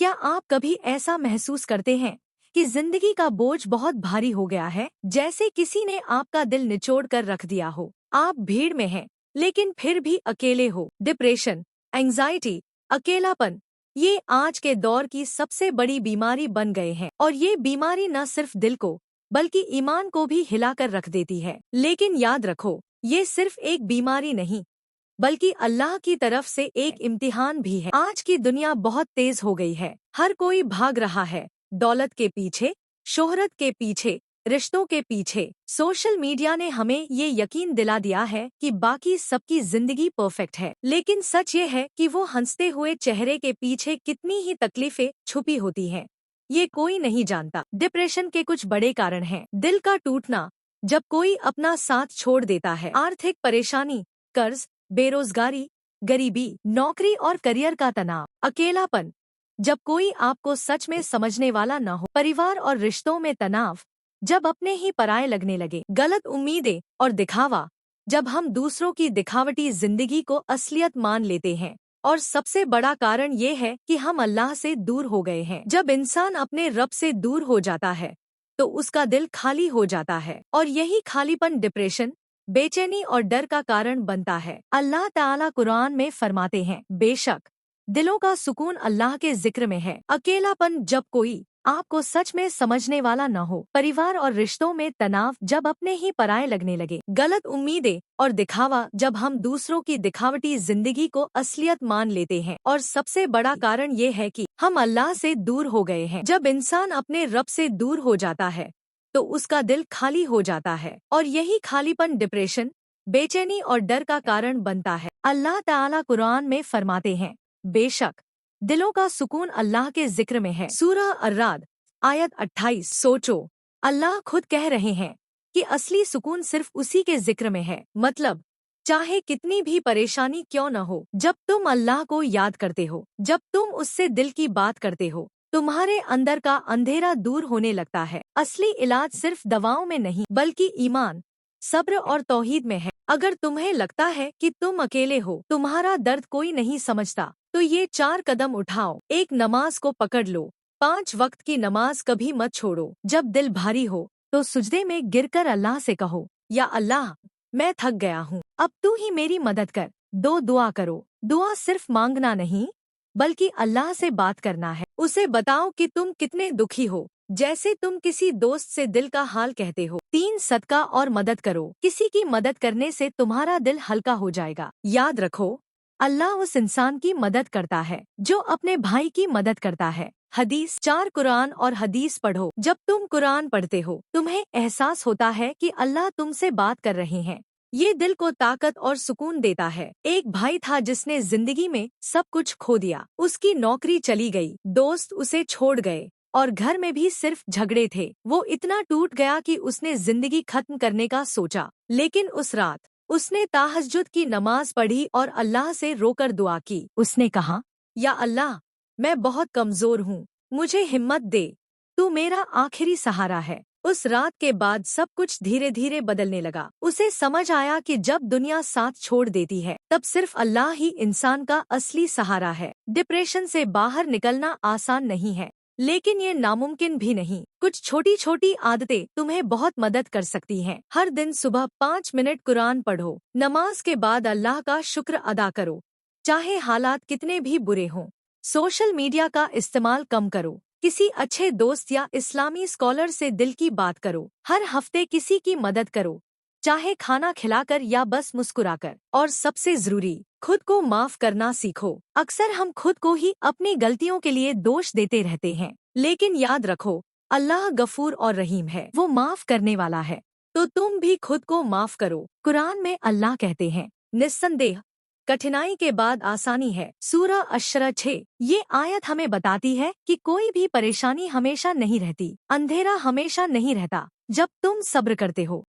क्या आप कभी ऐसा महसूस करते हैं कि जिंदगी का बोझ बहुत भारी हो गया है, जैसे किसी ने आपका दिल निचोड़ कर रख दिया हो? आप भीड़ में हैं, लेकिन फिर भी अकेले हो। डिप्रेशन, एंजाइटी, अकेलापन, ये आज के दौर की सबसे बड़ी बीमारी बन गए हैं। और ये बीमारी न सिर्फ दिल को बल्कि ईमान को भी हिलाकर रख देती है। लेकिन याद रखो, ये सिर्फ एक बीमारी नहीं बल्कि अल्लाह की तरफ से एक इम्तिहान भी है। आज की दुनिया बहुत तेज हो गई है। हर कोई भाग रहा है, दौलत के पीछे, शोहरत के पीछे, रिश्तों के पीछे। सोशल मीडिया ने हमें ये यकीन दिला दिया है कि बाकी सबकी जिंदगी परफेक्ट है, लेकिन सच ये है कि वो हंसते हुए चेहरे के पीछे कितनी ही तकलीफें छुपी होती हैं, ये कोई नहीं जानता। डिप्रेशन के कुछ बड़े कारण हैं। दिल का टूटना, जब कोई अपना साथ छोड़ देता है। आर्थिक परेशानी, कर्ज, बेरोजगारी, गरीबी, नौकरी और करियर का तनाव। अकेलापन, जब कोई आपको सच में समझने वाला न हो। परिवार और रिश्तों में तनाव, जब अपने ही पराये लगने लगे। गलत उम्मीदें और दिखावा, जब हम दूसरों की दिखावटी जिंदगी को असलियत मान लेते हैं। और सबसे बड़ा कारण ये है कि हम अल्लाह से दूर हो गए हैं। जब इंसान अपने रब से दूर हो जाता है तो उसका दिल खाली हो जाता है, और यही खालीपन डिप्रेशन, बेचैनी और डर का कारण बनता है। अल्लाह ताला कुरान में फरमाते हैं, बेशक दिलों का सुकून अल्लाह के जिक्र में है। अकेलापन, जब कोई आपको सच में समझने वाला न हो। परिवार और रिश्तों में तनाव, जब अपने ही पराये लगने लगे। गलत उम्मीदें और दिखावा, जब हम दूसरों की दिखावटी जिंदगी को असलियत मान लेते हैं। और सबसे बड़ा कारण ये है कि हम अल्लाह से दूर हो गए हैं। जब इंसान अपने रब से दूर हो जाता है तो उसका दिल खाली हो जाता है, और यही खालीपन डिप्रेशन, बेचैनी और डर का कारण बनता है। अल्लाह ताला कुरान में फरमाते हैं, बेशक दिलों का सुकून अल्लाह के जिक्र में है। सूरह अर्राद आयत 28। सोचो, अल्लाह खुद कह रहे हैं कि असली सुकून सिर्फ उसी के जिक्र में है। मतलब, चाहे कितनी भी परेशानी क्यों न हो, जब तुम अल्लाह को याद करते हो, जब तुम उससे दिल की बात करते हो, तुम्हारे अंदर का अंधेरा दूर होने लगता है। असली इलाज सिर्फ दवाओं में नहीं बल्कि ईमान, सब्र और तौहीद में है। अगर तुम्हें लगता है कि तुम अकेले हो, तुम्हारा दर्द कोई नहीं समझता, तो ये 4 कदम उठाओ। एक, नमाज को पकड़ लो। 5 वक्त की नमाज कभी मत छोड़ो। जब दिल भारी हो तो सुजदे में गिरकर अल्लाह से कहो, या अल्लाह, मैं थक गया हूँ, अब तू ही मेरी मदद कर। 2, दुआ करो। दुआ सिर्फ मांगना नहीं बल्कि अल्लाह से बात करना है। उसे बताओ कि तुम कितने दुखी हो, जैसे तुम किसी दोस्त से दिल का हाल कहते हो। 3, सदका और मदद करो। किसी की मदद करने से तुम्हारा दिल हल्का हो जाएगा। याद रखो, अल्लाह उस इंसान की मदद करता है जो अपने भाई की मदद करता है। हदीस 4, कुरान और हदीस पढ़ो। जब तुम कुरान पढ़ते हो, तुम्हें एहसास होता है कि अल्लाह तुमसे बात कर रहे हैं। ये दिल को ताकत और सुकून देता है। एक भाई था जिसने जिंदगी में सब कुछ खो दिया। उसकी नौकरी चली गई, दोस्त उसे छोड़ गए, और घर में भी सिर्फ झगड़े थे। वो इतना टूट गया कि उसने जिंदगी खत्म करने का सोचा। लेकिन उस रात उसने तहज्जुद की नमाज पढ़ी और अल्लाह से रोकर दुआ की। उसने कहा, या अल्लाह, मैं बहुत कमजोर हूँ, मुझे हिम्मत दे, तू मेरा आखिरी सहारा है। उस रात के बाद सब कुछ धीरे धीरे बदलने लगा। उसे समझ आया कि जब दुनिया साथ छोड़ देती है, तब सिर्फ अल्लाह ही इंसान का असली सहारा है। डिप्रेशन से बाहर निकलना आसान नहीं है, लेकिन ये नामुमकिन भी नहीं। कुछ छोटी छोटी आदतें तुम्हें बहुत मदद कर सकती हैं। हर दिन सुबह 5 मिनट कुरान पढ़ो। नमाज के बाद अल्लाह का शुक्र अदा करो, चाहे हालात कितने भी बुरे हों। सोशल मीडिया का इस्तेमाल कम करो। किसी अच्छे दोस्त या इस्लामी स्कॉलर से दिल की बात करो। हर हफ्ते किसी की मदद करो, चाहे खाना खिलाकर या बस मुस्कुराकर। और सबसे जरूरी, खुद को माफ करना सीखो। अक्सर हम खुद को ही अपनी गलतियों के लिए दोष देते रहते हैं, लेकिन याद रखो, अल्लाह गफूर और रहीम है, वो माफ करने वाला है। तो तुम भी खुद को माफ करो। कुरान में अल्लाह कहते हैं, निस्संदेह कठिनाई के बाद आसानी है। सूरह अश्शरा 6। ये आयत हमें बताती है कि कोई भी परेशानी हमेशा नहीं रहती, अंधेरा हमेशा नहीं रहता। जब तुम सब्र करते हो,